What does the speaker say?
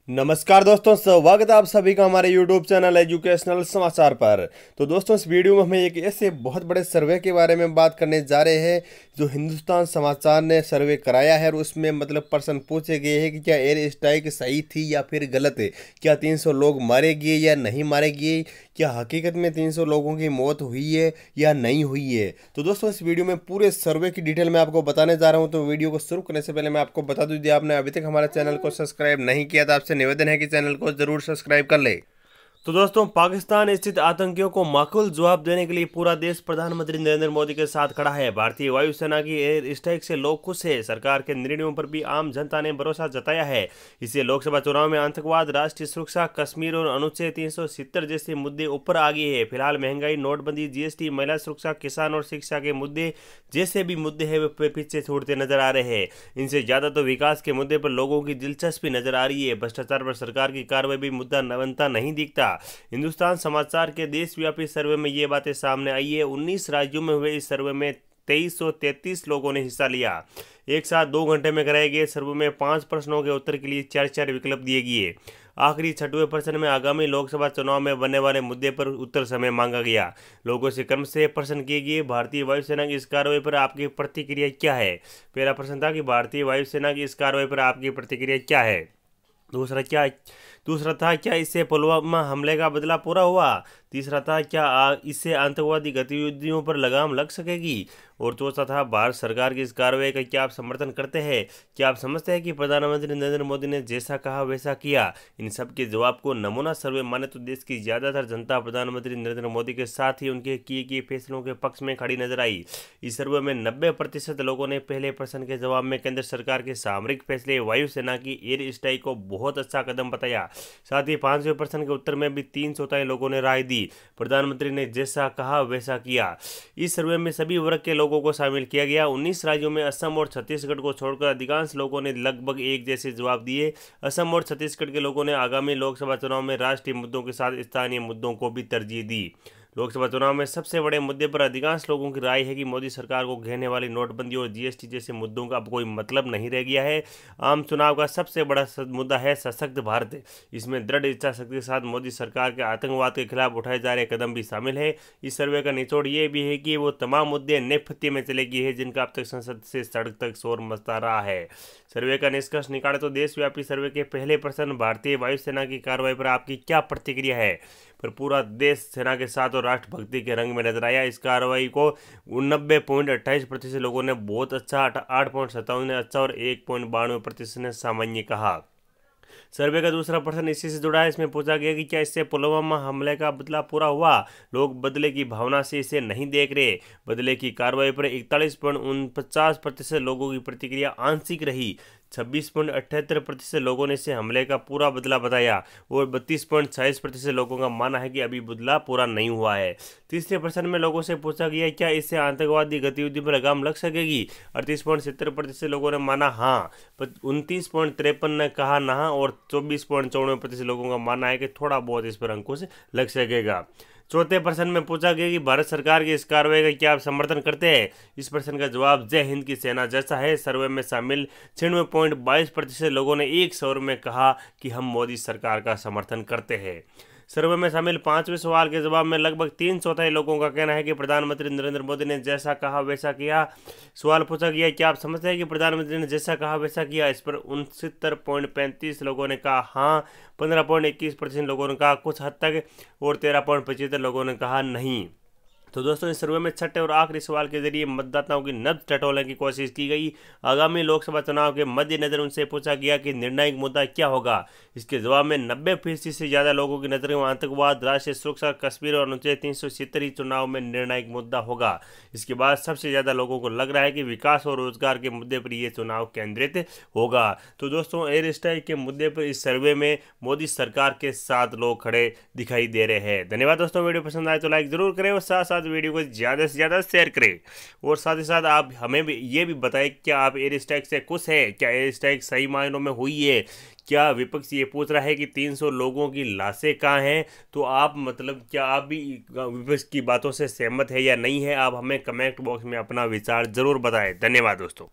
नमस्कार दोस्तों, स्वागत है आप सभी का हमारे YouTube चैनल एजुकेशनल समाचार पर। तो दोस्तों, इस वीडियो में हम एक ऐसे बहुत बड़े सर्वे के बारे में बात करने जा रहे हैं जो हिंदुस्तान समाचार ने सर्वे कराया है। और उसमें मतलब प्रश्न पूछे गए हैं कि क्या एयर स्ट्राइक सही थी या फिर गलत है, क्या 300 लोग मारे गए या नहीं मारे गए, क्या हकीकत में 300 लोगों की मौत हुई है या नहीं हुई है। तो दोस्तों, इस वीडियो में पूरे सर्वे की डिटेल मैं आपको बताने जा रहा हूं। तो वीडियो को शुरू करने से पहले मैं आपको बता दूं, यदि आपने अभी तक हमारे चैनल को सब्सक्राइब नहीं किया तो आपसे निवेदन है कि चैनल को जरूर सब्सक्राइब कर ले। तो दोस्तों, पाकिस्तान स्थित आतंकियों को माकूल जवाब देने के लिए पूरा देश प्रधानमंत्री नरेंद्र मोदी के साथ खड़ा है। भारतीय वायुसेना की एयर स्ट्राइक से लोग खुश हैं। सरकार के निर्णयों पर भी आम जनता ने भरोसा जताया है। इससे लोकसभा चुनाव में आतंकवाद, राष्ट्रीय सुरक्षा, कश्मीर और अनुच्छेद 370 जैसे मुद्दे ऊपर आ गए हैं। फिलहाल महंगाई, नोटबंदी, जीएसटी, महिला सुरक्षा, किसान और शिक्षा के मुद्दे जैसे भी मुद्दे हैं वे पीछे छूटते नजर आ रहे हैं। इनसे ज्यादा तो विकास के मुद्दे पर लोगों की दिलचस्पी नजर आ रही है। भ्रष्टाचार पर सरकार की कार्रवाई भी मुद्दा बनता नहीं दिखता। हिंदुस्तान समाचार के देशव्यापी सर्वे में ये बातें सामने आई है। 19 राज्यों में हुए इस सर्वे में 2333 लोगों ने हिस्सा लिया। एक साथ 2 घंटे में कराए गए सर्वे में 5 प्रश्नों के उत्तर के लिए 4 विकल्प दिए गए। आखिरी 6वें प्रश्न में आगामी लोकसभा चुनाव में बनने वाले मुद्दे पर उत्तर समय मांगा गया। लोगों से क्रम से प्रश्न किए गए। भारतीय वायुसेना की इस कार्रवाई पर आपकी प्रतिक्रिया क्या है। पहला प्रश्न था कि भारतीय वायुसेना की इस कार्रवाई पर आपकी प्रतिक्रिया क्या है। दूसरा था क्या इससे पुलवामा हमले का बदला पूरा हुआ। तीसरा था क्या इससे आतंकवादी गतिविधियों पर लगाम लग सकेगी। और चौथा था भारत सरकार की इस कार्रवाई का क्या आप समर्थन करते हैं। क्या आप समझते हैं कि प्रधानमंत्री नरेंद्र मोदी ने जैसा कहा वैसा किया। इन सब के जवाब को नमूना सर्वे माने तो देश की ज्यादातर जनता प्रधानमंत्री नरेंद्र मोदी के साथ ही उनके किए फैसलों के पक्ष में खड़ी नजर आई। इस सर्वे में 90% लोगों ने पहले प्रश्न के जवाब में केंद्र सरकार के सामरिक फैसले, वायुसेना की एयर स्ट्राइक को बहुत अच्छा कदम बताया। साथ ही 5वें प्रश्न के उत्तर में भी 3 लोगों ने राय दी। प्रधानमंत्री ने जैसा कहा वैसा किया। इस सर्वे में सभी वर्ग के लोगों को शामिल किया गया। 19 राज्यों में असम और छत्तीसगढ़ को छोड़कर अधिकांश लोगों ने लगभग एक जैसे जवाब दिए। असम और छत्तीसगढ़ के लोगों ने आगामी लोकसभा चुनाव में राष्ट्रीय मुद्दों के साथ स्थानीय मुद्दों को भी तरजीह दी। लोकसभा चुनाव में सबसे बड़े मुद्दे पर अधिकांश लोगों की राय है कि मोदी सरकार को घेरने वाली नोटबंदी और जीएसटी जैसे मुद्दों का अब कोई मतलब नहीं रह गया है। आम चुनाव का सबसे बड़ा मुद्दा है सशक्त भारत। इसमें दृढ़ इच्छा शक्ति के साथ मोदी सरकार के आतंकवाद के खिलाफ उठाए जा रहे कदम भी शामिल है। इस सर्वे का निचोड़ ये भी है कि वो तमाम मुद्दे नेपथ्य में चले गए हैं जिनका अब तक संसद से सड़क तक शोर मचता रहा है। सर्वे का निष्कर्ष निकाले तो देशव्यापी सर्वे के पहले प्रश्न, भारतीय वायुसेना की कार्रवाई पर आपकी क्या प्रतिक्रिया है, पर पूरा देश सेना के साथ और राष्ट्रभक्ति के रंग में नजर आया। इस कार्रवाई को 90.28% लोगों ने बहुत अच्छा, 8.57 ने अच्छा और 1.92% ने सामान्य कहा। सर्वे का दूसरा प्रश्न इसी से जुड़ा है। इसमें पूछा गया कि क्या इससे पुलवामा हमले का बदला पूरा हुआ। लोग बदले की भावना से इसे नहीं देख रहे। बदले की कार्रवाई पर 41.49% लोगों की प्रतिक्रिया आंशिक रही। 26.78% लोगों ने इसे हमले का पूरा बदला बताया और 32.26% लोगों का मानना है कि अभी बदला पूरा नहीं हुआ है। तीसरे प्रश्न में लोगों से पूछा गया क्या इससे आतंकवादी गतिविधि पर लगाम लग सकेगी। 38.70% लोगों ने माना हाँ, 29.53% ने कहा ना और 24.94% लोगों का मानना है कि थोड़ा बहुत इस पर अंकुश लग सकेगा। चौथे प्रश्न में पूछा गया कि भारत सरकार की इस कार्रवाई का क्या आप समर्थन करते हैं। इस प्रश्न का जवाब जय हिंद की सेना जैसा है। सर्वे में शामिल 96.22% लोगों ने एक स्वर में कहा कि हम मोदी सरकार का समर्थन करते हैं। सर्वे में शामिल 5वें सवाल के जवाब में लगभग 3/4 लोगों का कहना है कि प्रधानमंत्री नरेंद्र मोदी ने जैसा कहा वैसा किया। सवाल पूछा गया क्या आप समझते हैं कि प्रधानमंत्री ने जैसा कहा वैसा किया। इस पर 69.35 लोगों ने कहा हाँ, 15.21% लोगों ने कहा कुछ हद तक और 13.75 लोगों ने कहा नहीं। तो दोस्तों, इस सर्वे में छठे और आखिरी सवाल के जरिए मतदाताओं की नब्ज टटोलने की कोशिश की गई। आगामी लोकसभा चुनाव के मद्देनजर उनसे पूछा गया कि निर्णायक मुद्दा क्या होगा। इसके जवाब में 90% से ज्यादा लोगों की नजर में आतंकवाद, राष्ट्रीय सुरक्षा, कश्मीर और अनुच्छेद 370 ही चुनाव में निर्णायक मुद्दा होगा। इसके बाद सबसे ज्यादा लोगों को लग रहा है कि विकास और रोजगार के मुद्दे पर यह चुनाव केंद्रित होगा। तो दोस्तों, एयर स्ट्राइक के मुद्दे पर इस सर्वे में मोदी सरकार के साथ लोग खड़े दिखाई दे रहे हैं। धन्यवाद दोस्तों, वीडियो पसंद आए तो लाइक जरूर करें और साथ साथ वीडियो को ज़्यादा से ज़्यादा शेयर करें। और साथ ही साथ आप हमें भी ये भी बताएं क्या आप एयर स्ट्राइक से खुश है, क्या एयर स्ट्राइक सही मायनों में हुई है। क्या विपक्ष ये पूछ रहा है कि 300 लोगों की लाशें कहाँ हैं, तो आप मतलब क्या आप भी विपक्ष की बातों से सहमत है या नहीं है। आप हमें कमेंट बॉक्स में अपना विचार जरूर बताएं। धन्यवाद दोस्तों।